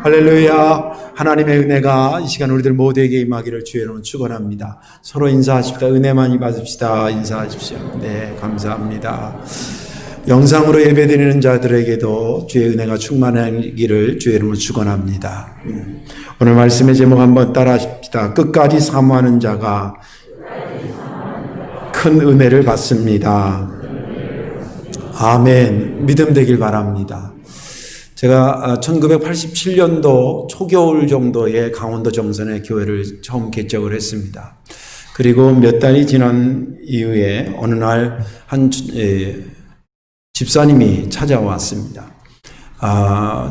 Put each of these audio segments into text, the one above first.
할렐루야. 하나님의 은혜가 이 시간 우리들 모두에게 임하기를 주의 이름으로 축원합니다. 서로 인사하십시다. 은혜 많이 받읍시다. 인사하십시오. 네, 감사합니다. 영상으로 예배드리는 자들에게도 주의 은혜가 충만하기를 주의 이름으로 축원합니다. 오늘 말씀의 제목 한번 따라하십시다. 끝까지 사모하는 자가 큰 은혜를 받습니다. 아멘. 믿음 되길 바랍니다. 제가 1987년도 초겨울 정도에 강원도 정선에 교회를 처음 개척을 했습니다. 그리고 몇 달이 지난 이후에 어느 날 한 집사님이 찾아왔습니다.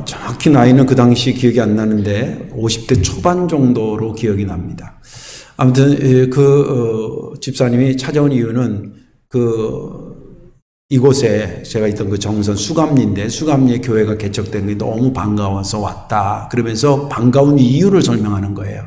정확히 나이는 그 당시 기억이 안 나는데 50대 초반 정도로 기억이 납니다. 아무튼 집사님이 찾아온 이유는 이곳에 제가 있던 그 정선 수감리인데 수감리에 교회가 개척된 게 너무 반가워서 왔다. 그러면서 반가운 이유를 설명하는 거예요.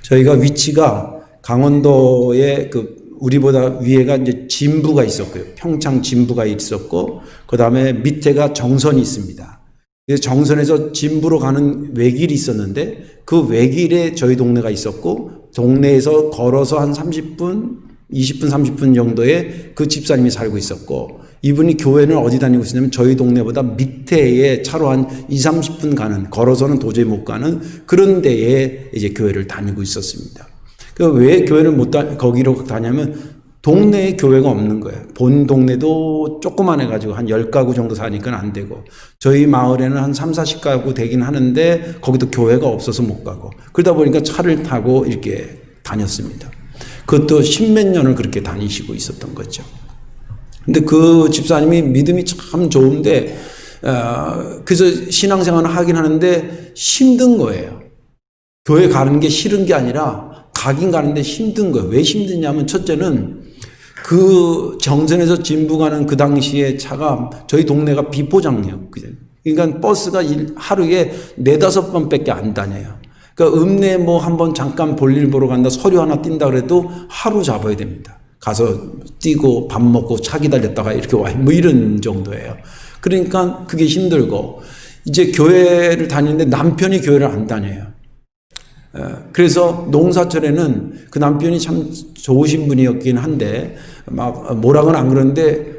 저희가 위치가 강원도에 우리보다 위에가 이제 진부가 있었고요. 평창 진부가 있었고 그 다음에 밑에가 정선이 있습니다. 그래서 정선에서 진부로 가는 외길이 있었는데 그 외길에 저희 동네가 있었고 동네에서 걸어서 한 30분, 20분, 30분 정도에 그 집사님이 살고 있었고 이분이 교회는 어디 다니고 있었냐면 저희 동네보다 밑에에 차로 한 20, 30분 가는 걸어서는 도저히 못 가는 그런 데에 이제 교회를 다니고 있었습니다. 왜 교회를 거기로 다냐면 동네에 교회가 없는 거예요. 본 동네도 조그만 해가지고 한 10가구 정도 사니까 안 되고 저희 마을에는 한 3, 40가구 되긴 하는데 거기도 교회가 없어서 못 가고 그러다 보니까 차를 타고 이렇게 다녔습니다. 그것도 10몇 년을 그렇게 다니시고 있었던 거죠. 근데 그 집사님이 믿음이 참 좋은데 그래서 신앙생활을 하긴 하는데 힘든 거예요. 교회 가는 게 싫은 게 아니라 가긴 가는데 힘든 거예요. 왜 힘드냐면 첫째는 그 정선에서 진부 가는 그 당시에 차가 저희 동네가 비포장이에요. 그러니까 버스가 하루에 4-5번밖에 안 다녀요. 그러니까 읍내 한번 잠깐 볼일 보러 간다 서류 하나 띈다 그래도 하루 잡아야 됩니다. 가서 뛰고 밥 먹고 차 기다렸다가 이렇게 와요. 이런 정도예요. 그러니까 그게 힘들고 이제 교회를 다니는데 남편이 교회를 안 다녀요. 그래서 농사철에는 그 남편이 참 좋으신 분이었긴 한데 뭐라고는 안 그러는데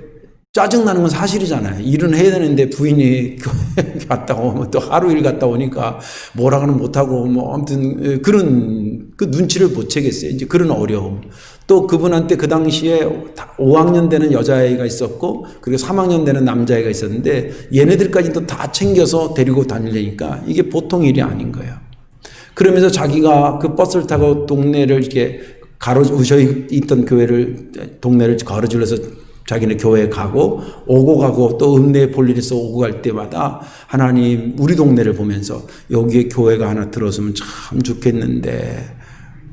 짜증나는 건 사실이잖아요. 일은 해야 되는데 부인이 교회 갔다 오면 또 하루 일 갔다 오니까 뭐라고는 못하고 아무튼 그런 그 눈치를 못 채겠어요. 이제 그런 어려움. 또 그분한테 그 당시에 5학년 되는 여자아이가 있었고 그리고 3학년 되는 남자아이가 있었는데 얘네들까지도 다 챙겨서 데리고 다니려니까 이게 보통 일이 아닌 거예요. 그러면서 자기가 그 버스를 타고 동네를 이렇게 저희 있던 동네를 가로질러서 자기네 교회에 가고 오고 가고 또 읍내에 볼 일 있어 오고 갈 때마다 하나님 우리 동네를 보면서 여기에 교회가 하나 들어서면 참 좋겠는데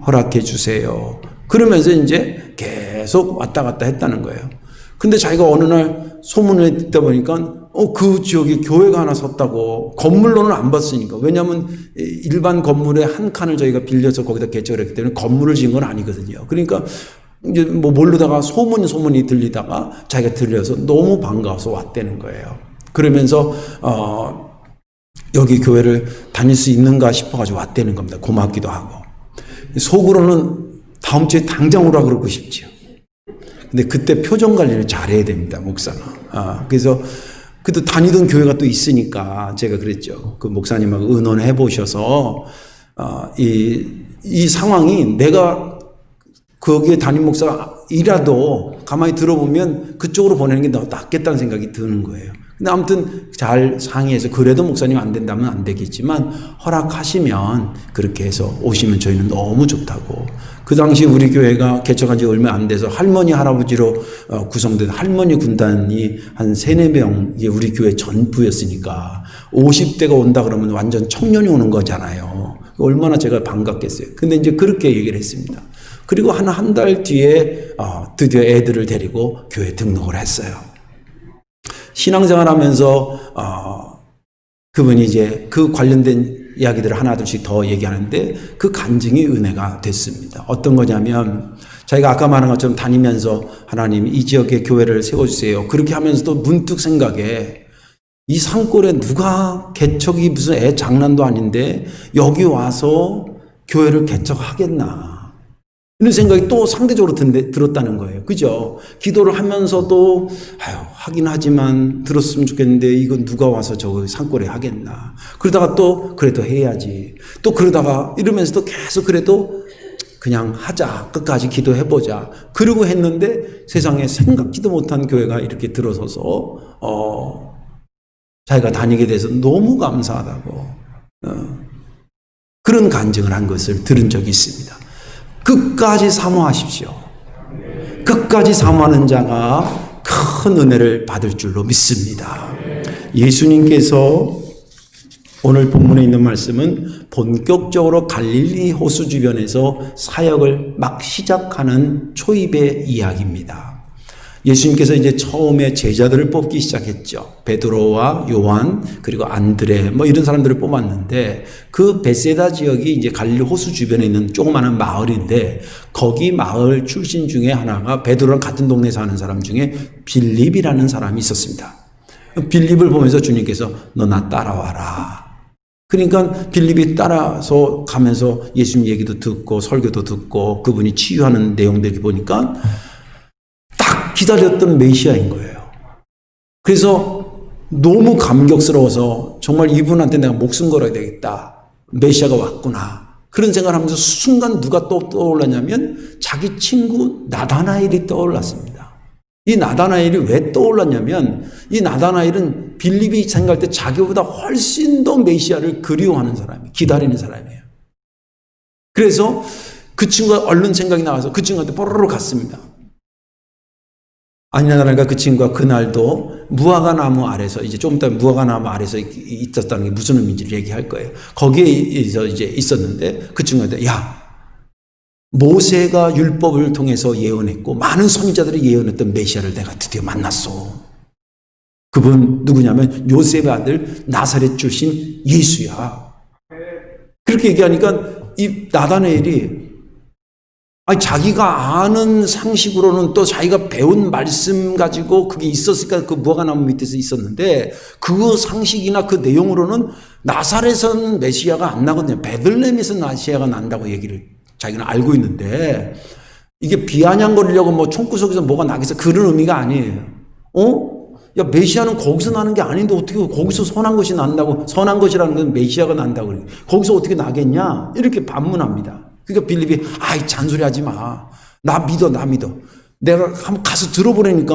허락해 주세요. 그러면서 이제 계속 왔다 갔다 했다는 거예요. 근데 자기가 어느 날 소문을 듣다 보니까 그 지역에 교회가 하나 섰다고 건물로는 안 봤으니까 왜냐하면 일반 건물의 한 칸을 저희가 빌려서 거기다 개척을 했기 때문에 건물을 지은 건 아니거든요. 그러니까 이제 모르다가 소문이 들리다가 자기가 들려서 너무 반가워서 왔다는 거예요. 그러면서 여기 교회를 다닐 수 있는가 싶어가지고 왔다는 겁니다. 고맙기도 하고 속으로는 다음 주에 당장 오라 그러고 싶지요. 근데 그때 표정 관리를 잘해야 됩니다. 목사는. 그래서 그래도 다니던 교회가 또 있으니까 제가 그랬죠. 그 목사님하고 의논해 보셔서 이 상황이 내가 거기에 담임 목사이라도 가만히 들어보면 그쪽으로 보내는 게 더 낫겠다는 생각이 드는 거예요. 근데 아무튼 잘 상의해서 그래도 목사님 안 된다면 안 되겠지만 허락하시면 그렇게 해서 오시면 저희는 너무 좋다고. 그 당시 우리 교회가 개척한 지 얼마 안 돼서 할머니 할아버지로 구성된 할머니 군단이 한 3-4명 우리 교회 전부였으니까 50대가 온다 그러면 완전 청년이 오는 거잖아요. 얼마나 제가 반갑겠어요. 근데 이제 그렇게 얘기를 했습니다. 그리고 한 달 뒤에 드디어 애들을 데리고 교회 등록을 했어요. 신앙생활 하면서 그분이 이제 그 관련된 이야기들을 하나둘씩 더 얘기하는데 그 간증이 은혜가 됐습니다. 어떤 거냐면 자기가 아까 말한 것처럼 다니면서 하나님 이 지역에 교회를 세워주세요. 그렇게 하면서도 문득 생각에 이 산골에 누가 개척이 무슨 애 장난도 아닌데 여기 와서 교회를 개척하겠나. 이런 생각이 또 상대적으로 들었다는 거예요. 그죠? 기도를 하면서도 하긴 하지만 들었으면 좋겠는데 이건 누가 와서 저거 산골에 하겠나. 그러다가 또 그래도 해야지. 또 그러다가 이러면서도 계속 그래도 그냥 하자. 끝까지 기도해보자. 그러고 했는데 세상에 생각지도 못한 교회가 이렇게 들어서서 자기가 다니게 돼서 너무 감사하다고 그런 간증을 한 것을 들은 적이 있습니다. 끝까지 사모하십시오. 끝까지 사모하는 자가 큰 은혜를 받을 줄로 믿습니다. 예수님께서 오늘 본문에 있는 말씀은 본격적으로 갈릴리 호수 주변에서 사역을 막 시작하는 초입의 이야기입니다. 예수님께서 이제 처음에 제자들을 뽑기 시작했죠. 베드로와 요한 그리고 안드레 이런 사람들을 뽑았는데 그 베세다 지역이 이제 갈릴리 호수 주변에 있는 조그마한 마을인데 거기 마을 출신 중에 하나가 베드로랑 같은 동네에 사는 사람 중에 빌립이라는 사람이 있었습니다. 빌립을 보면서 주님께서 너 나 따라와라. 그러니까 빌립이 따라서 가면서 예수님 얘기도 듣고 설교도 듣고 그분이 치유하는 내용들을 보니까 기다렸던 메시아인 거예요. 그래서 너무 감격스러워서 정말 이분한테 내가 목숨 걸어야 되겠다. 메시아가 왔구나. 그런 생각을 하면서 순간 누가 또 떠올랐냐면 자기 친구 나다나엘이 떠올랐습니다. 이 나다나엘이 왜 떠올랐냐면 이 나다나엘은 빌립이 생각할 때 자기보다 훨씬 더 메시아를 그리워하는 사람이에요. 기다리는 사람이에요. 그래서 그 친구가 얼른 생각이 나와서 그 친구한테 뽀로로 갔습니다. 아니나다나가 그 친구가 그날도 무화과 나무 아래서 이제 좀 이따 무화과 나무 아래서 있었다는 게 무슨 의미인지를 얘기할 거예요. 거기에 이제 있었는데 그 친구한테 야 모세가 율법을 통해서 예언했고 많은 선지자들이 예언했던 메시아를 내가 드디어 만났어. 그분 누구냐면 요셉의 아들 나사렛 출신 예수야. 그렇게 얘기하니까 이 나다나엘이 자기가 아는 상식으로는 또 자기가 배운 말씀 가지고 그게 있었으니까 그 무화과나무 밑에서 있었는데 그 상식이나 그 내용으로는 나사렛은 메시아가 안 나거든요. 베들레헴에서 메시아가 난다고 얘기를 자기는 알고 있는데 이게 비아냥거리려고 총구석에서 뭐가 나겠어 그런 의미가 아니에요. 야 메시아는 거기서 나는 게 아닌데 어떻게 거기서 선한 것이 난다고 선한 것이라는 건 메시아가 난다고 그래. 거기서 어떻게 나겠냐 이렇게 반문합니다. 그러니까 빌립이 잔소리하지 마. 나 믿어. 내가 한번 가서 들어보라니까.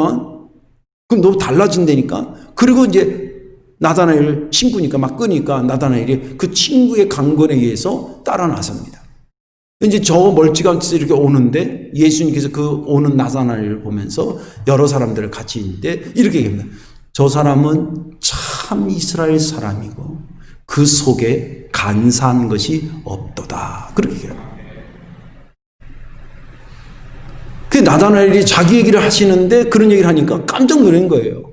그럼 너 달라진다니까. 그리고 이제 나다나엘 친구니까 막 끄니까 나다나엘이 그 친구의 강권에 의해서 따라 나섭니다. 이제 저 멀찌감치 이렇게 오는데 예수님께서 그 오는 나다나엘을 보면서 여러 사람들을 같이 있는데 이렇게 얘기합니다. 저 사람은 참 이스라엘 사람이고 그 속에 간사한 것이 없도다. 그렇게 얘기합니다. 그 나다나엘이 자기 얘기를 하시는데 그런 얘기를 하니까 깜짝 놀란 거예요.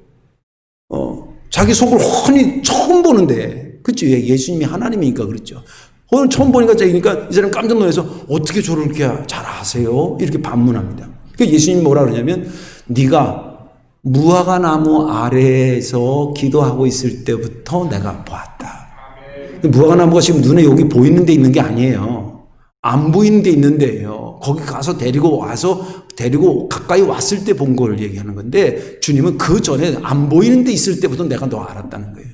자기 속을 훤히 처음 보는데, 그렇죠? 예수님이 하나님이니까 그렇죠. 오늘 처음 보니까 이 사람 깜짝 놀라서 어떻게 저를 그렇게 잘 아세요? 이렇게 반문합니다. 그 예수님이 뭐라 그러냐면 네가 무화과 나무 아래에서 기도하고 있을 때부터 내가 보았다. 무화과 나무가 지금 눈에 여기 보이는 데 있는 게 아니에요. 안 보이는 데 있는 데예요. 거기 가서 데리고 가까이 왔을 때 본 걸 얘기하는 건데 주님은 그 전에 안 보이는 데 있을 때부터 내가 너 알았다는 거예요.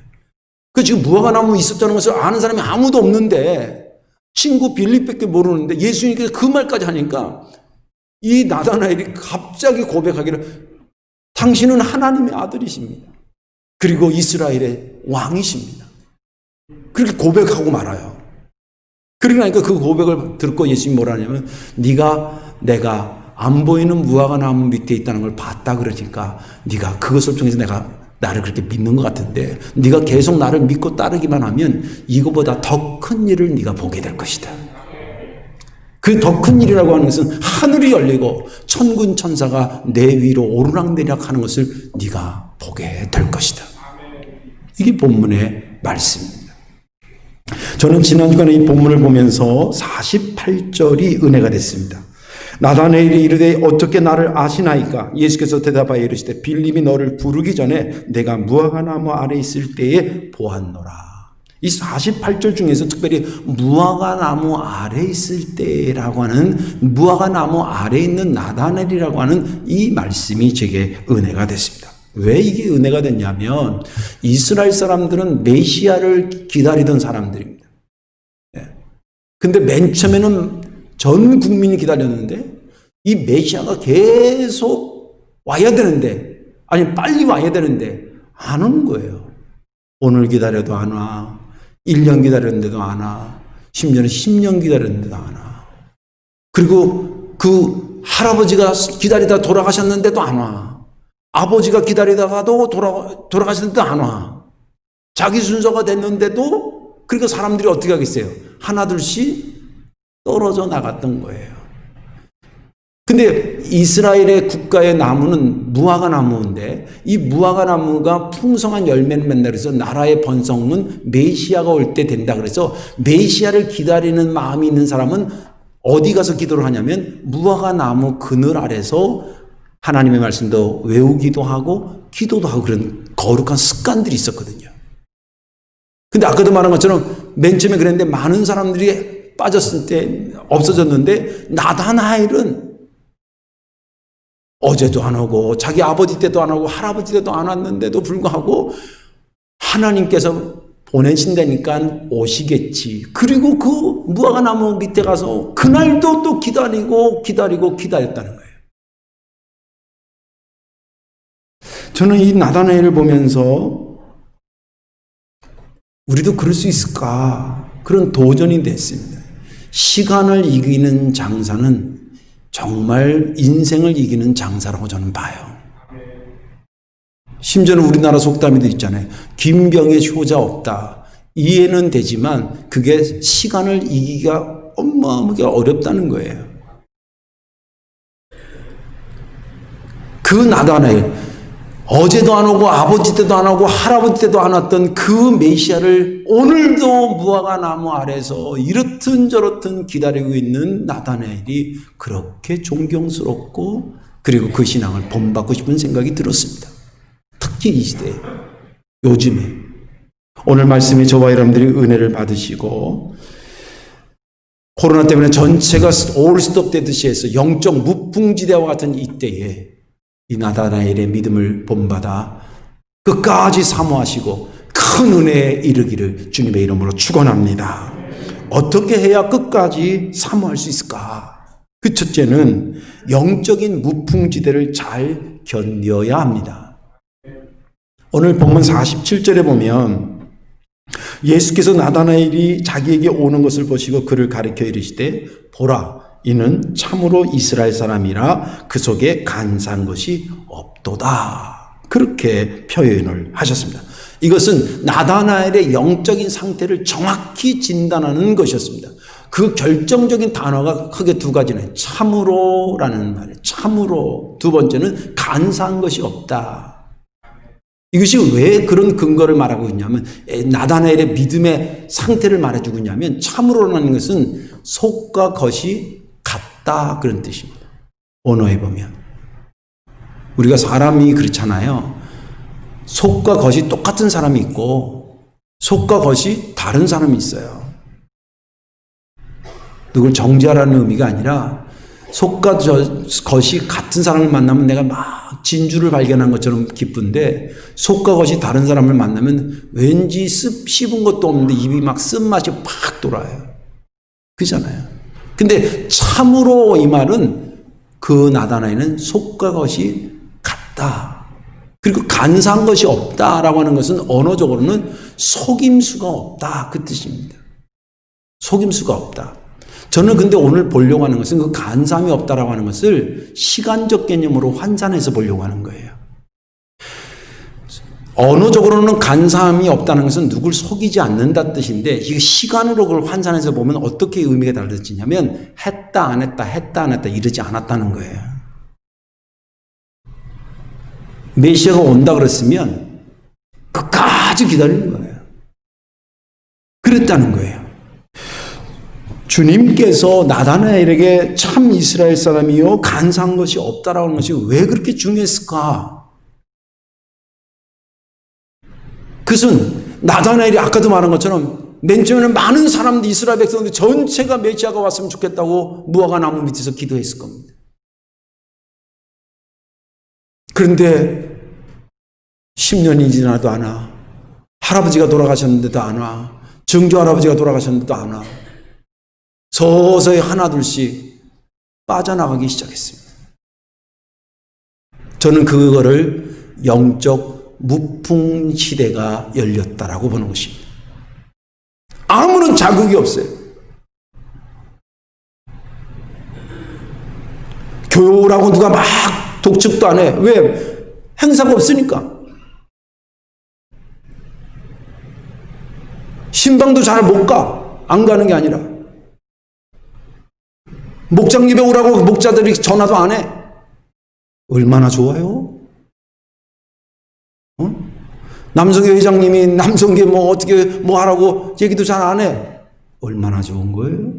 그 지금 무화과 나무 있었다는 것을 아는 사람이 아무도 없는데 친구 빌립밖에 모르는데 예수님께서 그 말까지 하니까 이 나다나엘이 갑자기 고백하기를 당신은 하나님의 아들이십니다. 그리고 이스라엘의 왕이십니다. 그렇게 고백하고 말아요. 그러니까 그 고백을 듣고 예수님이 뭐라 하냐면 내가 안 보이는 무화과 나무 밑에 있다는 걸 봤다 그러니까 네가 그것을 통해서 내가 나를 그렇게 믿는 것 같은데 네가 계속 나를 믿고 따르기만 하면 이거보다 더 큰 일을 네가 보게 될 것이다. 그 더 큰 일이라고 하는 것은 하늘이 열리고 천군 천사가 내 위로 오르락내리락 하는 것을 네가 보게 될 것이다. 이게 본문의 말씀입니다. 저는 지난 주간에 이 본문을 보면서 48절이 은혜가 됐습니다. 나다나엘이 이르되 어떻게 나를 아시나이까? 예수께서 대답하여 이르시되 빌립이 너를 부르기 전에 내가 무화과나무 아래 있을 때에 보았노라. 이 48절 중에서 특별히 무화과나무 아래 있을 때라고 하는, 무화과나무 아래 있는 나다나엘이라고 하는 이 말씀이 제게 은혜가 됐습니다. 왜 이게 은혜가 됐냐면 이스라엘 사람들은 메시아를 기다리던 사람들입니다. 근데 맨 처음에는 전 국민이 기다렸는데 이 메시아가 계속 와야 되는데, 아니 빨리 와야 되는데 안 오는 거예요. 오늘 기다려도 안 와. 1년 기다렸는데도 안 와. 심지어는 10년 기다렸는데도 안 와. 그리고 그 할아버지가 기다리다 돌아가셨는데도 안 와. 아버지가 기다리다가도 돌아가셨는데도 안 와. 자기 순서가 됐는데도, 그러니까 사람들이 어떻게 하겠어요? 하나둘씩 떨어져 나갔던 거예요. 근데 이스라엘의 국가의 나무는 무화과 나무인데, 이 무화과 나무가 풍성한 열매를 맺는다 그래서 나라의 번성은 메시아가 올 때 된다 그래서 메시아를 기다리는 마음이 있는 사람은 어디 가서 기도를 하냐면 무화과 나무 그늘 아래서 하나님의 말씀도 외우기도 하고 기도도 하고 그런 거룩한 습관들이 있었거든요. 근데 아까도 말한 것처럼 맨 처음에 그랬는데 많은 사람들이 빠졌을 때 없어졌는데, 나다나엘은 어제도 안 오고 자기 아버지 때도 안 오고 할아버지 때도 안 왔는데도 불구하고 하나님께서 보내신다니까 오시겠지. 그리고 그 무화과 나무 밑에 가서 그날도 또 기다렸다는 거예요. 저는 이 나다나엘을 보면서 우리도 그럴 수 있을까? 그런 도전이 됐습니다. 시간을 이기는 장사는 정말 인생을 이기는 장사라고 저는 봐요. 심지어는 우리나라 속담에도 있잖아요. 김병의 효자 없다. 이해는 되지만 그게 시간을 이기기가 어마어마하게 어렵다는 거예요. 그 나다나엘, 어제도 안 오고 아버지 때도 안 오고 할아버지 때도 안 왔던 그 메시아를 오늘도 무화과 나무 아래서 이렇든 저렇든 기다리고 있는 나다나엘이 그렇게 존경스럽고, 그리고 그 신앙을 본받고 싶은 생각이 들었습니다. 특히 이 시대에, 요즘에. 오늘 말씀이 저와 여러분들이 은혜를 받으시고, 코로나 때문에 전체가 올 스톱 되듯이 해서 영적 무풍지대와 같은 이때에 이 나다나엘의 믿음을 본받아 끝까지 사모하시고 큰 은혜에 이르기를 주님의 이름으로 축원합니다. 어떻게 해야 끝까지 사모할 수 있을까? 그 첫째는 영적인 무풍지대를 잘 견뎌야 합니다. 오늘 본문 47절에 보면 예수께서 나다나엘이 자기에게 오는 것을 보시고 그를 가리켜 이르시되 보라, 이는 참으로 이스라엘 사람이라 그 속에 간사한 것이 없도다. 그렇게 표현을 하셨습니다. 이것은 나다나엘의 영적인 상태를 정확히 진단하는 것이었습니다. 그 결정적인 단어가 크게 두 가지는 참으로라는 말이에요. 참으로. 두 번째는 간사한 것이 없다. 이것이 왜 그런 근거를 말하고 있냐면, 나다나엘의 믿음의 상태를 말해주고 있냐면, 참으로라는 것은 속과 겉이 같다, 그런 뜻입니다. 언어에 보면 우리가 사람이 그렇잖아요. 속과 겉이 똑같은 사람이 있고 속과 겉이 다른 사람이 있어요. 누굴 정죄하라는 의미가 아니라 속과 겉이 같은 사람을 만나면 내가 막 진주를 발견한 것처럼 기쁜데, 속과 겉이 다른 사람을 만나면 왠지 씹은 것도 없는데 입이 막 쓴맛이 팍 돌아요. 그잖아요. 근데 참으로 이 말은, 그 나다나엘은 속과 겉이 같다. 그리고 간사한 것이 없다라고 하는 것은 언어적으로는 속임수가 없다, 그 뜻입니다. 속임수가 없다. 저는 근데 오늘 보려고 하는 것은 그 간사함이 없다라고 하는 것을 시간적 개념으로 환산해서 보려고 하는 거예요. 언어적으로는 간사함이 없다는 것은 누굴 속이지 않는다 뜻인데, 이 시간으로 그걸 환산해서 보면 어떻게 의미가 달라지냐면 했다 안 했다, 했다 안 했다, 이러지 않았다는 거예요. 메시아가 온다 그랬으면 끝까지 기다리는 거예요. 그랬다는 거예요. 주님께서 나다나엘에게 참 이스라엘 사람이요 간사한 것이 없다라고 하는 것이 왜 그렇게 중요했을까? 그것은 나다나엘이 아까도 말한 것처럼 맨 처음에는 많은 사람들, 이스라엘 백성들 전체가 메시아가 왔으면 좋겠다고 무화과 나무 밑에서 기도했을 겁니다. 그런데 10년이 지나도 안 와. 할아버지가 돌아가셨는데도 안 와. 증조 할아버지가 돌아가셨는데도 안 와. 서서히 하나둘씩 빠져나가기 시작했습니다. 저는 그거를 영적 무풍 시대가 열렸다라고 보는 것입니다. 아무런 자극이 없어요. 교라고 누가 막 독촉도 안 해. 왜? 행사가 없으니까. 신방도 잘 못 가. 안 가는 게 아니라. 목장 예배 오라고 목자들이 전화도 안 해. 얼마나 좋아요? 남성회 회장님이 남성계 뭐 어떻게 뭐 하라고 얘기도 잘 안 해. 얼마나 좋은 거예요?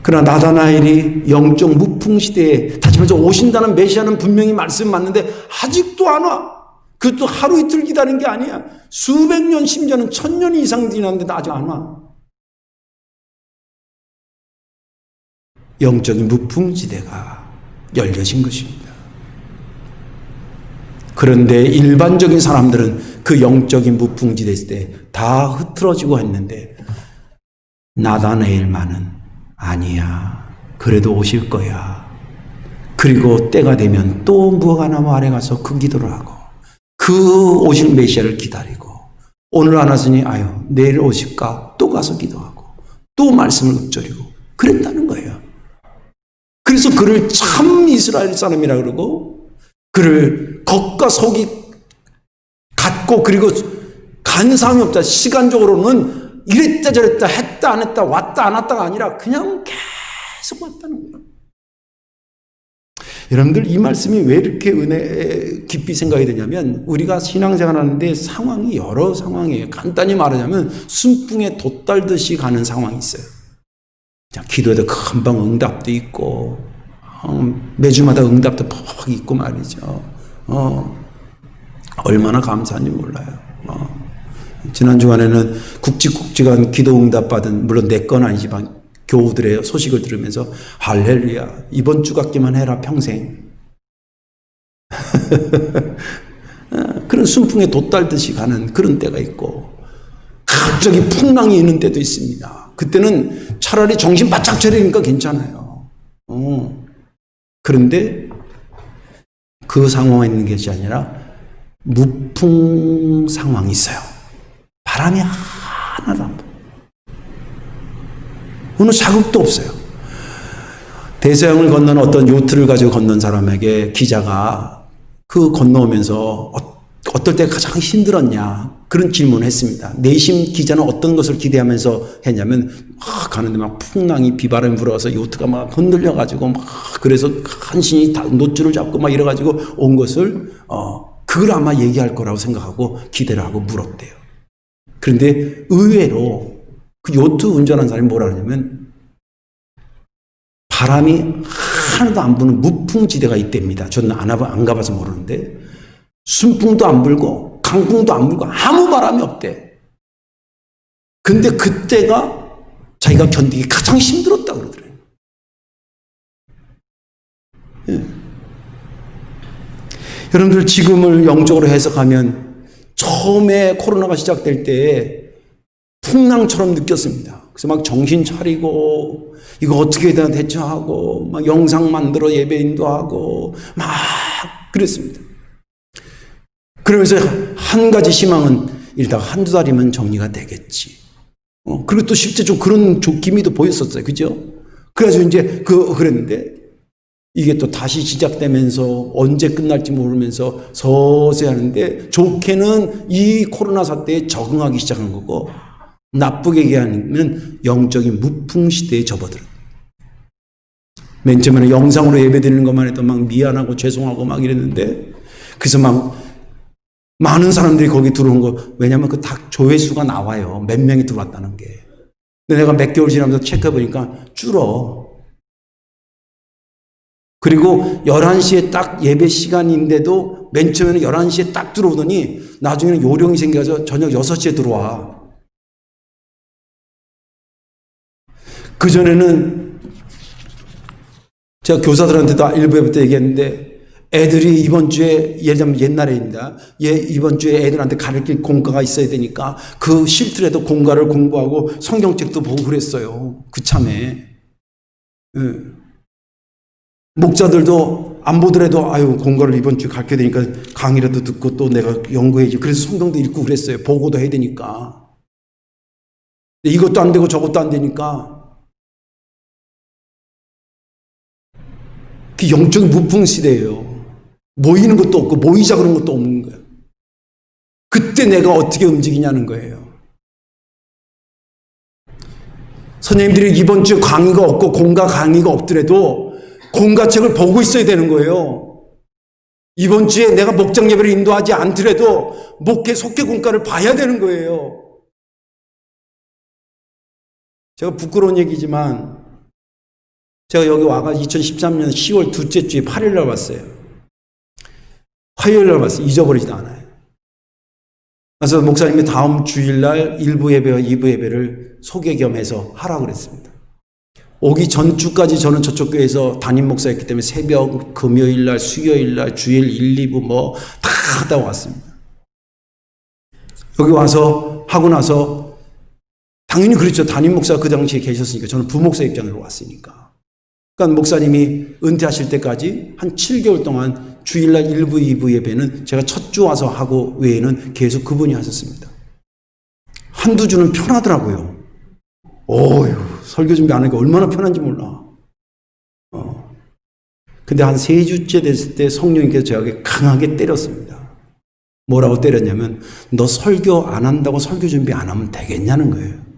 그러나 나다나엘이 영적 무풍 시대에 다시 말해서 오신다는 메시아는 분명히 말씀 맞는데 아직도 안 와. 그것도 하루 이틀 기다린 게 아니야. 수백 년, 심지어는 1000년 이상 지났는데도 아직 안 와. 영적인 무풍지대가 열려진 것입니다. 그런데 일반적인 사람들은 그 영적인 무풍지대 때 다 흐트러지고 했는데 나다나엘만은 아니야. 그래도 오실 거야. 그리고 때가 되면 또 무화과나무 아래 가서 그 기도를 하고 그 오실 메시아를 기다리고 오늘 안 왔으니 아유 내일 오실까 또 가서 기도하고 또 말씀을 읊조리고 그랬다는 거예요. 그래서 그를 참 이스라엘 사람이라 그러고 그를 겉과 속이 같고 그리고 간사함이 없다. 시간적으로는 이랬다 저랬다 했다 안 했다 왔다 안 왔다가 아니라 그냥 계속 왔다는 거예요. 여러분들 이 말씀이 왜 이렇게 은혜 깊이 생각이 되냐면 우리가 신앙생활 하는데 상황이 여러 상황이에요. 간단히 말하자면 순풍에 돛달듯이 가는 상황이 있어요. 기도에도 금방 응답도 있고 매주마다 응답도 퍽 있고 말이죠. 얼마나 감사한지 몰라요. 지난 주간에는 굵직굵직한 기도 응답 받은 물론 내 건 아니지만 교우들의 소식을 들으면서 할렐루야 이번 주 같기만 해라 평생. 그런 순풍에 돛달듯이 가는 그런 때가 있고 갑자기 풍랑이 있는 때도 있습니다. 그때는 차라리 정신 바짝 차리니까 괜찮아요. 그런데 그 상황에 있는 것이 아니라 무풍 상황이 있어요. 바람이 하나도 안 불어요. 어느 자극도 없어요. 대서양을 건너는 어떤 요트를 가지고 건넌 사람에게 기자가 그 건너오면서 어떨 때 가장 힘들었냐 그런 질문을 했습니다. 내심 기자는 어떤 것을 기대하면서 했냐면 가는데 막 풍랑이 비바람이 불어서 요트가 막 흔들려가지고 막 그래서 간신히 노줄을 잡고 막 이래가지고 온 것을 그걸 아마 얘기할 거라고 생각하고 기대를 하고 물었대요. 그런데 의외로 그 요트 운전한 사람이 뭐라 그러냐면 바람이 하나도 안 부는 무풍지대가 있답니다. 저는 안 가봐서 모르는데 순풍도 안 불고 강풍도 안 불고 아무 바람이 없대. 근데 그때가 자기가 견디기 가장 힘들었다고 그러더래요. 예. 여러분들 지금을 영적으로 해석하면 처음에 코로나가 시작될 때 풍랑처럼 느꼈습니다. 그래서 막 정신 차리고 이거 어떻게 대처하고 막 영상 만들어 예배인도 하고 막 그랬습니다. 그러면서 한 가지 희망은 이러다가 한두 달이면 정리가 되겠지. 그리고 또 실제적으로 그런 기미도 보였었어요. 그죠? 그래서 이제 그랬는데 이게 또 다시 시작되면서 언제 끝날지 모르면서 서서히 하는데 좋게는 이 코로나 사태에 적응하기 시작한 거고 나쁘게 얘기하면 영적인 무풍 시대에 접어들어. 맨 처음에는 영상으로 예배드리는 것만 해도 막 미안하고 죄송하고 막 이랬는데 그래서 막 많은 사람들이 거기 들어온 거, 왜냐면 그 다 조회수가 나와요. 몇 명이 들어왔다는 게. 근데 내가 몇 개월 지나면서 체크해보니까 줄어. 그리고 11시에 딱 예배 시간인데도 맨 처음에는 11시에 딱 들어오더니 나중에는 요령이 생겨서 저녁 6시에 들어와. 그전에는 제가 교사들한테도 일부 예배 때 얘기했는데 애들이 이번 주에 예를 들면 옛날에입니다. 이번 주에 애들한테 가르칠 공과가 있어야 되니까 그 쉴트라도 공과를 공부하고 성경책도 보고 그랬어요. 그참에. 목자들도 안 보더라도 아유 공과를 이번 주에 가르쳐야 되니까 강의라도 듣고 또 내가 연구해야지. 그래서 성경도 읽고 그랬어요. 보고도 해야 되니까. 이것도 안 되고 저것도 안 되니까 그 영적인 무풍 시대예요. 모이는 것도 없고 모이자 그런 것도 없는 거예요. 그때 내가 어떻게 움직이냐는 거예요. 선생님들이 이번 주에 강의가 없고 공과 강의가 없더라도 공과책을 보고 있어야 되는 거예요. 이번 주에 내가 목장 예배를 인도하지 않더라도 목회 속회 공과를 봐야 되는 거예요. 제가 부끄러운 얘기지만 제가 여기 와가지고 2013년 10월 둘째 주에 8일 날 왔어요. 화요일 날 왔어요. 잊어버리지도 않아요. 그래서 목사님이 다음 주일날 1부 예배와 2부 예배를 소개 겸해서 하라고 그랬습니다. 오기 전주까지 저는 저쪽 교회에서 담임 목사였기 때문에 새벽, 금요일날, 수요일날, 주일 1, 2부 뭐 다 하다 왔습니다. 여기 와서 하고 나서 당연히 그렇죠. 담임 목사가 그 당시에 계셨으니까 저는 부목사 입장으로 왔으니까. 그러니까 목사님이 은퇴하실 때까지 한 7개월 동안 주일날 1부, 2부 예배는 제가 첫 주 와서 하고 외에는 계속 그분이 하셨습니다. 한두 주는 편하더라고요. 어휴, 설교 준비 안 하니까 얼마나 편한지 몰라. 근데 한 3주째 됐을 때 성령님께서 저에게 강하게 때렸습니다. 뭐라고 때렸냐면 너 설교 안 한다고 설교 준비 안 하면 되겠냐는 거예요.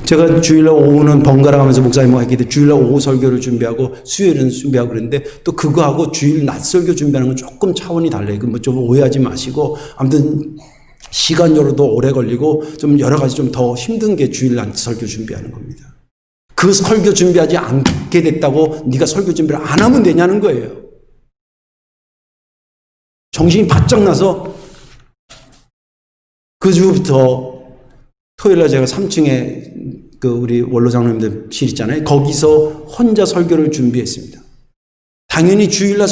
제가 주일날 오후는 번갈아 가면서 목사님과 했기 때문에 주일날 오후 설교를 준비하고 수요일은 준비하고 그랬는데 또 그거하고 주일 낮 설교 준비하는 건 조금 차원이 달라요. 뭐 좀 오해하지 마시고 아무튼 시간적으로도 오래 걸리고 좀 여러 가지 좀 더 힘든 게 주일 낮 설교 준비하는 겁니다. 그 설교 준비하지 않게 됐다고 네가 설교 준비를 안 하면 되냐는 거예요. 정신이 바짝 나서 그 주부터 토요일날 제가 3층에 그 우리 원로 장로님들 실 있잖아요. 거기서 혼자 설교를 준비했습니다. 당연히 주일날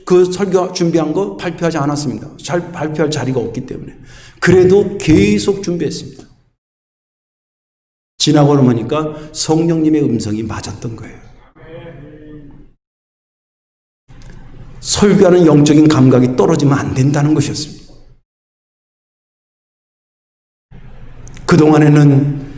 그 설교 준비한 거 발표하지 않았습니다. 잘 발표할 자리가 없기 때문에. 그래도 계속 준비했습니다. 지나고 보니까 성령님의 음성이 맞았던 거예요. 설교하는 영적인 감각이 떨어지면 안 된다는 것이었습니다. 그동안에는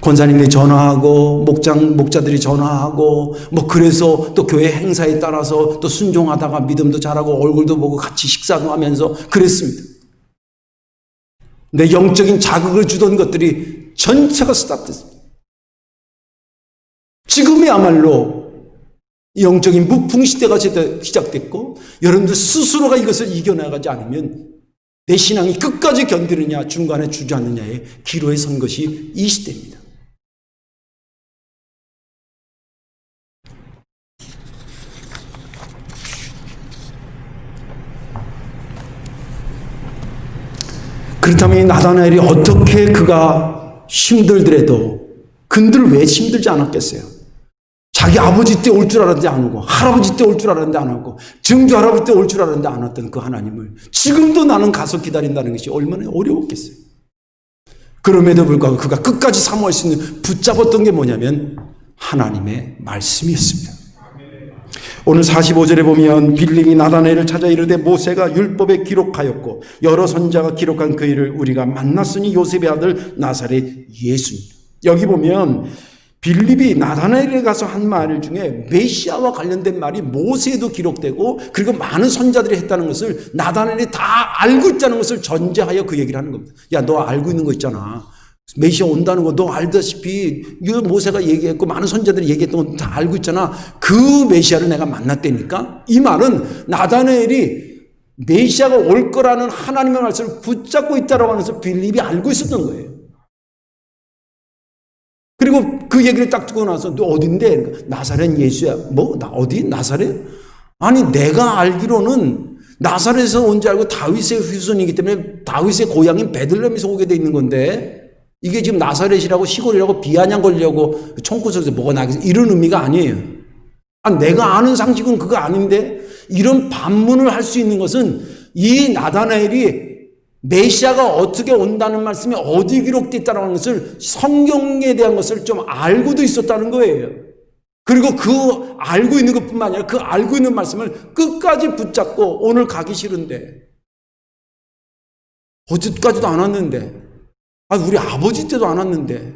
권사님들이 전화하고 목자들이 전화하고 뭐 그래서 또 교회 행사에 따라서 또 순종하다가 믿음도 자라고 얼굴도 보고 같이 식사도 하면서 그랬습니다. 내 영적인 자극을 주던 것들이 전체가 스탑됐습니다. 지금이야말로 영적인 무풍 시대가 시작됐고 여러분들 스스로가 이것을 이겨나가지 않으면 내 신앙이 끝까지 견디느냐 중간에 주저앉느냐의 기로에 선 것이 이 시대입니다. 그렇다면 이 나다나엘이 어떻게 그가 힘들더라도 근들 왜 힘들지 않았겠어요? 자기 아버지 때 올 줄 알았는데 안 오고 할아버지 때 올 줄 알았는데 안 오고 증조 할아버지 때 올 줄 알았는데 안 왔던 그 하나님을 지금도 나는 가서 기다린다는 것이 얼마나 어려웠겠어요. 그럼에도 불구하고 그가 끝까지 사모할 수 있는 붙잡았던 게 뭐냐면 하나님의 말씀이었습니다. 오늘 45절에 보면 빌립이 나다나엘을 찾아 이르되 모세가 율법에 기록하였고 여러 선자가 기록한 그 일을 우리가 만났으니 요셉의 아들 나사렛 예수입니다. 여기 보면 빌립이 나다나엘에 가서 한 말 중에 메시아와 관련된 말이 모세에도 기록되고 그리고 많은 선자들이 했다는 것을 나다나엘이 다 알고 있다는 것을 전제하여 그 얘기를 하는 겁니다. 야, 너 알고 있는 거 있잖아. 메시아 온다는 거 너 알다시피 모세가 얘기했고 많은 선지자들이 얘기했던 거 다 알고 있잖아. 그 메시아를 내가 만났다니까. 이 말은 나다나엘이 메시아가 올 거라는 하나님의 말씀을 붙잡고 있다라고 하면서 빌립이 알고 있었던 거예요. 그리고 그 얘기를 딱 듣고 나서 너 어딘데? 그러니까 나사렛 예수야. 뭐? 나 어디? 나사렛? 아니 내가 알기로는 나사렛에서 온 줄 알고 다윗의 후손이기 때문에 다윗의 고향인 베들레헴에서 오게 돼 있는 건데 이게 지금 나사렛이라고 시골이라고 비아냥 걸려고 총구석에서 뭐가 나겠어 이런 의미가 아니에요. 아, 내가 아는 상식은 그거 아닌데 이런 반문을 할 수 있는 것은 이 나다나엘이 메시아가 어떻게 온다는 말씀이 어디 기록되어 있다는 것을 성경에 대한 것을 좀 알고도 있었다는 거예요. 그리고 그 알고 있는 것뿐만 아니라 그 알고 있는 말씀을 끝까지 붙잡고 오늘 가기 싫은데 어제까지도 안 왔는데 우리 아버지 때도 안 왔는데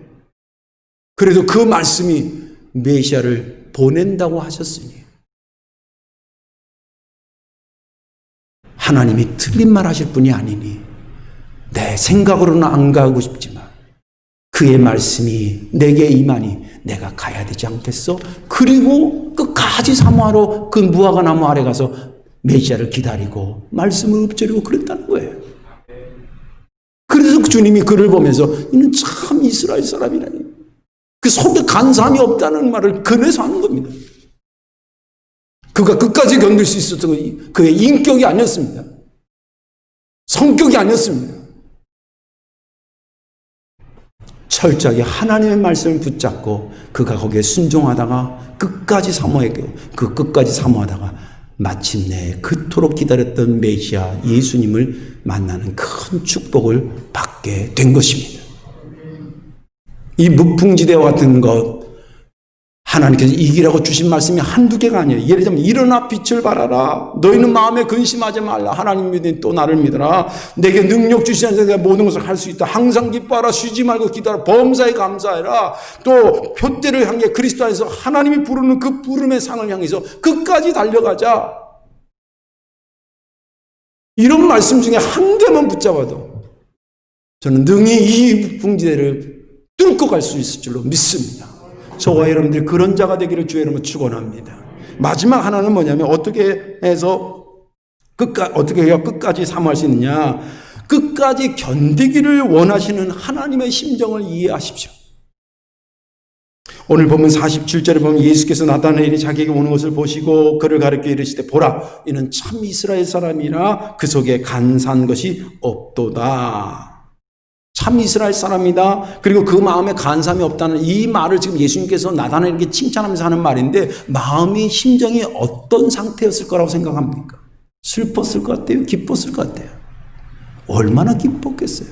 그래도 그 말씀이 메시아를 보낸다고 하셨으니 하나님이 틀린 말 하실 분이 아니니 내 생각으로는 안 가고 싶지만 그의 말씀이 내게 임하니 내가 가야 되지 않겠어? 그리고 끝까지 사모하러 그 무화과 나무 아래 가서 메시아를 기다리고 말씀을 읊조리고 그랬다는 거예요. 그래서 주님이 그를 보면서 이는 참 이스라엘 사람이라니 그 속에 간사함이 없다는 말을 그래서 하는 겁니다. 그가 끝까지 견딜 수 있었던 그의 인격이 아니었습니다. 성격이 아니었습니다. 철저하게 하나님의 말씀을 붙잡고 그가 거기에 순종하다가 끝까지 사모했고 그 끝까지 사모하다가 마침내 그토록 기다렸던 메시아 예수님을 만나는 큰 축복을 받게 된 것입니다. 이 무풍지대와 같은 것 하나님께서 이기라고 주신 말씀이 한두 개가 아니에요. 예를 들면 일어나 빛을 발하라. 너희는 마음에 근심하지 말라. 하나님 믿으니 또 나를 믿어라. 내게 능력 주시는 내가 모든 것을 할 수 있다. 항상 기뻐하라. 쉬지 말고 기도하라. 범사에 감사해라. 또 표대를 향해 그리스도 안에서 하나님이 부르는 그 부름의 상을 향해서 끝까지 달려가자. 이런 말씀 중에 한 개만 붙잡아도 저는 능히 이 무풍지대를 뚫고 갈 수 있을 줄로 믿습니다. 저와 여러분들 그런 자가 되기를 주의 이름으로 축원합니다. 마지막 하나는 뭐냐면 어떻게 해서 어떻게 해야 끝까지 사모할 수 있느냐? 끝까지 견디기를 원하시는 하나님의 심정을 이해하십시오. 오늘 보면 47절에 보면 예수께서 나다나엘이 자기에게 오는 것을 보시고 그를 가리켜 이르시되 보라 이는 참 이스라엘 사람이라 그 속에 간사한 것이 없도다. 참 이스라엘 사람이다. 그리고 그 마음에 간사함이 없다는 이 말을 지금 예수님께서 나다나엘에게 칭찬하면서 하는 말인데 마음이 심정이 어떤 상태였을 거라고 생각합니까? 슬펐을 것 같아요? 기뻤을 것 같아요? 얼마나 기뻤겠어요?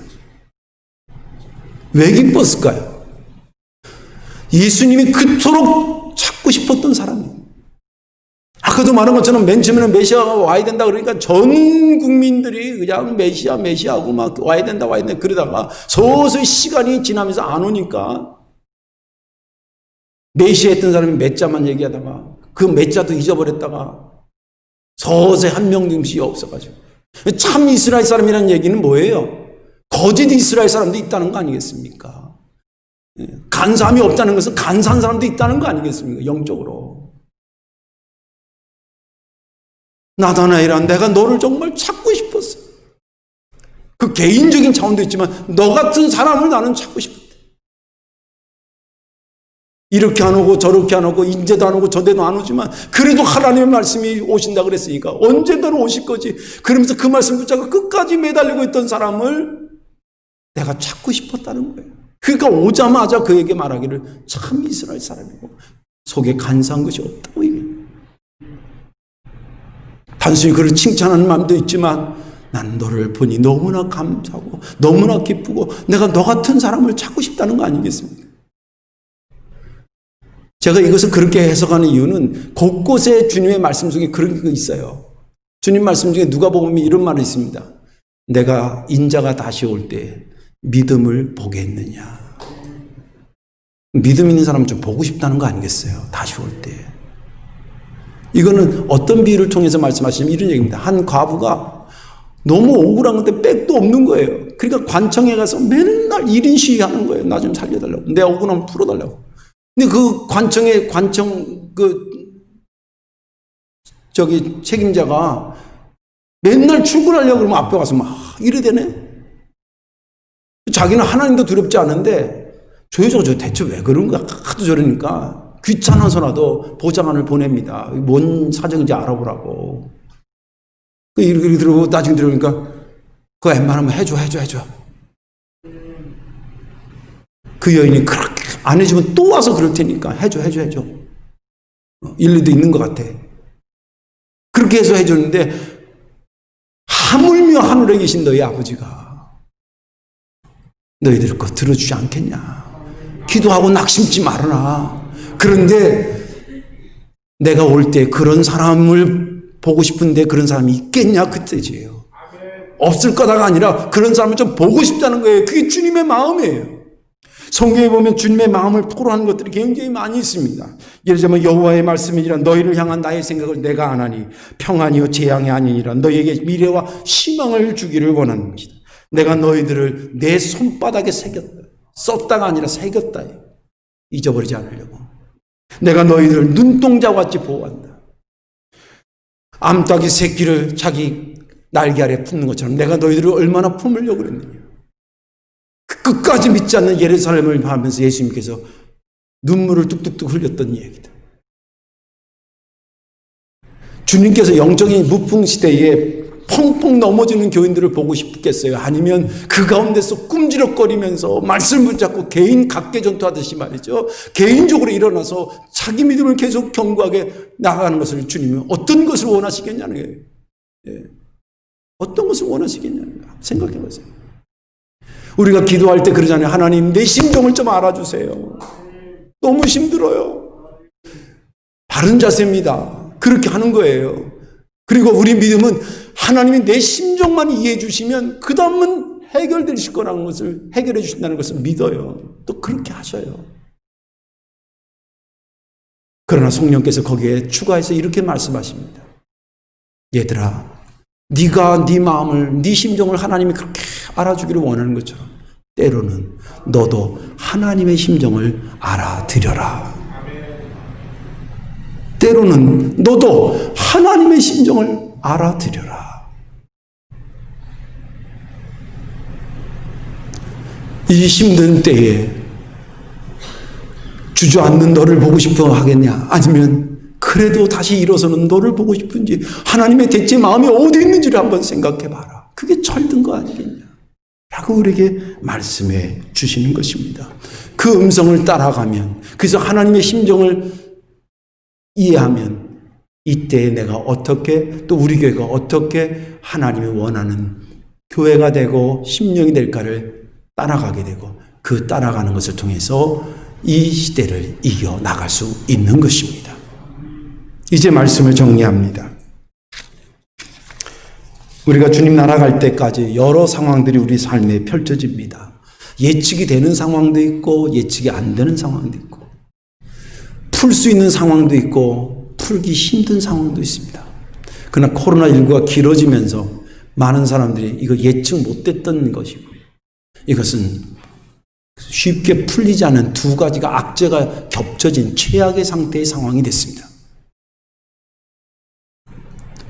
왜 기뻤을까요? 예수님이 그토록 찾고 싶었던 사람이에요. 아까도 말한 것처럼 맨 처음에는 메시아가 와야 된다 그러니까 전 국민들이 그냥 메시아하고 막 와야 된다 그러다가 서서히 시간이 지나면서 안 오니까 메시아 했던 사람이 몇 자만 얘기하다가 그 몇 자도 잊어버렸다가 서서히 한 명씩 없어가지고 참 이스라엘 사람이라는 얘기는 뭐예요? 거짓 이스라엘 사람도 있다는 거 아니겠습니까? 간사함이 없다는 것은 간사한 사람도 있다는 거 아니겠습니까? 영적으로. 나다나엘아 내가 너를 정말 찾고 싶었어. 그 개인적인 차원도 있지만 너 같은 사람을 나는 찾고 싶었다. 이렇게 안 오고 저렇게 안 오고 인제도 안 오고 저대도 안 오지만 그래도 하나님의 말씀이 오신다 그랬으니까 언젠가는 오실 거지. 그러면서 그 말씀 붙잡고 끝까지 매달리고 있던 사람을 내가 찾고 싶었다는 거예요. 그러니까 오자마자 그에게 말하기를 참 이스라엘 사람이고 속에 간사한 것이 없다고 얘기해요. 단순히 그를 칭찬하는 마음도 있지만 난 너를 보니 너무나 감사하고 너무나 기쁘고 내가 너 같은 사람을 찾고 싶다는 거 아니겠습니까? 제가 이것을 그렇게 해석하는 이유는 곳곳에 주님의 말씀 중에 그런 게 있어요. 주님 말씀 중에 누가복음에 이런 말이 있습니다. 내가 인자가 다시 올 때 믿음을 보겠느냐. 믿음 있는 사람은 좀 보고 싶다는 거 아니겠어요? 다시 올 때. 이거는 어떤 비유를 통해서 말씀하시냐면 이런 얘기입니다. 한 과부가 너무 억울한 건데 백도 없는 거예요. 그러니까 관청에 가서 맨날 1인 시위하는 거예요. 나 좀 살려달라고. 내 억울함을 풀어달라고. 근데 그 관청 책임자가 맨날 출근하려고 그러면 앞에 가서 막 이래 되네. 자기는 하나님도 두렵지 않은데 저 여자가 대체 왜 그런가 하도 저러니까 귀찮아서라도 보좌관을 보냅니다. 뭔 사정인지 알아보라고. 이렇게 들어보고 나중에 들어보니까 그거 웬만하면 해줘. 그 여인이 그렇게 안 해주면 또 와서 그럴 테니까 해줘. 일리도 있는 것 같아. 그렇게 해서 해줬는데 하물며 하늘에 계신 너희 아버지가 너희들 거 들어주지 않겠냐. 기도하고 낙심치 말아라. 그런데 내가 올 때 그런 사람을 보고 싶은데 그런 사람이 있겠냐 그때지요. 없을 거다가 아니라 그런 사람을 좀 보고 싶다는 거예요. 그게 주님의 마음이에요. 성경에 보면 주님의 마음을 토로하는 것들이 굉장히 많이 있습니다. 예를 들면 여호와의 말씀이니라 너희를 향한 나의 생각을 내가 안 하니 평안이요 재앙이 아니니라 너희에게 미래와 희망을 주기를 원하는 것이다. 내가 너희들을 내 손바닥에 새겼다. 썼다가 아니라 새겼다. 잊어버리지 않으려고. 내가 너희들을 눈동자와 같이 보호한다. 암탉이 새끼를 자기 날개 아래 품는 것처럼 내가 너희들을 얼마나 품으려고 그랬느냐. 끝까지 믿지 않는 예루살렘을 하면서 예수님께서 눈물을 뚝뚝뚝 흘렸던 얘기다. 주님께서 영적인 무풍시대에 펑펑 넘어지는 교인들을 보고 싶겠어요? 아니면 그 가운데서 꿈지럭거리면서 말씀을 붙잡고 개인 각계전투하듯이 말이죠. 개인적으로 일어나서 자기 믿음을 계속 견고하게 나아가는 것을 주님은 어떤 것을 원하시겠냐는 거예요. 예. 어떤 것을 원하시겠냐는 거예요. 생각해 보세요. 우리가 기도할 때 그러잖아요. 하나님 내 심정을 좀 알아주세요. 너무 힘들어요. 바른 자세입니다. 그렇게 하는 거예요. 그리고 우리 믿음은 하나님이 내 심정만 이해해 주시면 그 다음은 해결되실 거라는 것을 해결해 주신다는 것을 믿어요. 또 그렇게 하셔요. 그러나 성령께서 거기에 추가해서 이렇게 말씀하십니다. 얘들아 네가 네 마음을 네 심정을 하나님이 그렇게 알아주기를 원하는 것처럼 때로는 너도 하나님의 심정을 알아들여라. 때로는 너도 하나님의 심정을 알아들여라. 이 힘든 때에 주저앉는 너를 보고 싶어 하겠냐? 아니면 그래도 다시 일어서는 너를 보고 싶은지 하나님의 대체 마음이 어디 있는지를 한번 생각해 봐라. 그게 철든 거 아니겠냐? 라고 우리에게 말씀해 주시는 것입니다. 그 음성을 따라가면, 그래서 하나님의 심정을 이해하면 이때에 내가 어떻게, 또 우리 교회가 어떻게 하나님이 원하는 교회가 되고 심령이 될까를 따라가게 되고, 그 따라가는 것을 통해서 이 시대를 이겨 나갈 수 있는 것입니다. 이제 말씀을 정리합니다. 우리가 주님 나라 갈 때까지 여러 상황들이 우리 삶에 펼쳐집니다. 예측이 되는 상황도 있고 예측이 안 되는 상황도 있고 풀 수 있는 상황도 있고 풀기 힘든 상황도 있습니다. 그러나 코로나19가 길어지면서 많은 사람들이 이거 예측 못했던 것이고 이것은 쉽게 풀리지 않은 두 가지가 악재가 겹쳐진 최악의 상태의 상황이 됐습니다.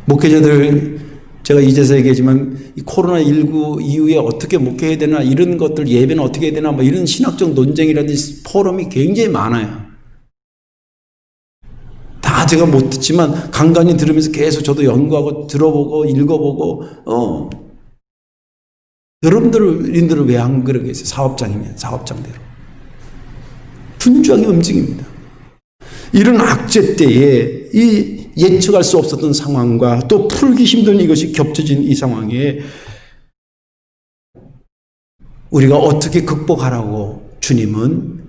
목회자들 제가 이제서 얘기하지만 이 코로나19 이후에 어떻게 목회해야 되나 이런 것들 예배는 어떻게 해야 되나 뭐 이런 신학적 논쟁이라든지 포럼이 굉장히 많아요. 다 제가 못 듣지만 간간히 들으면서 계속 저도 연구하고 들어보고 읽어보고 여러분들은 왜 안 그러겠어요? 사업장이면 사업장대로 분주하게 움직입니다. 이런 악재 때에 이 예측할 수 없었던 상황과 또 풀기 힘든 이것이 겹쳐진 이 상황에 우리가 어떻게 극복하라고 주님은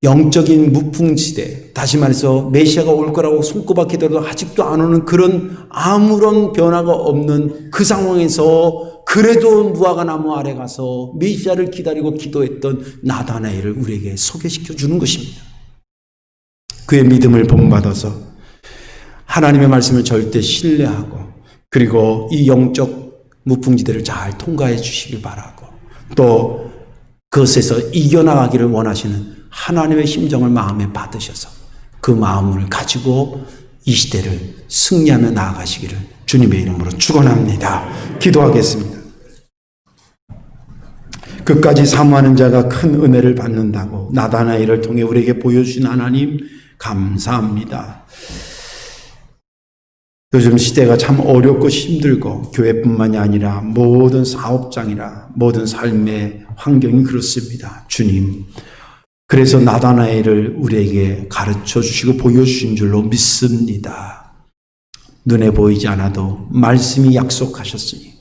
영적인 무풍지대, 다시 말해서 메시아가 올 거라고 손꼽아 기다려도 아직도 안 오는 그런 아무런 변화가 없는 그 상황에서 그래도 무화과 나무 아래 가서 메시아를 기다리고 기도했던 나다나엘을 우리에게 소개시켜 주는 것입니다. 그의 믿음을 본받아서 하나님의 말씀을 절대 신뢰하고 그리고 이 영적 무풍지대를 잘 통과해 주시길 바라고, 또 그것에서 이겨나가기를 원하시는 하나님의 심정을 마음에 받으셔서 그 마음을 가지고 이 시대를 승리하며 나아가시기를 주님의 이름으로 축원합니다. 기도하겠습니다. 끝까지 사모하는 자가 큰 은혜를 받는다고 나다나엘을 통해 우리에게 보여주신 하나님 감사합니다. 요즘 시대가 참 어렵고 힘들고 교회뿐만이 아니라 모든 사업장이나 모든 삶의 환경이 그렇습니다. 주님, 그래서 나다나엘을 우리에게 가르쳐 주시고 보여주신 줄로 믿습니다. 눈에 보이지 않아도 말씀이 약속하셨으니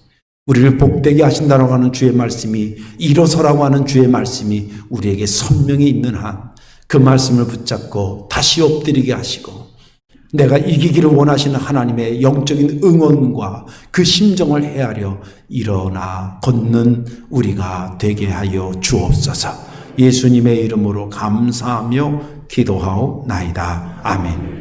우리를 복되게 하신다라고 하는 주의 말씀이, 일어서라고 하는 주의 말씀이 우리에게 선명히 있는 한 그 말씀을 붙잡고 다시 엎드리게 하시고 내가 이기기를 원하시는 하나님의 영적인 응원과 그 심정을 헤아려 일어나 걷는 우리가 되게 하여 주옵소서. 예수님의 이름으로 감사하며 기도하옵나이다. 아멘.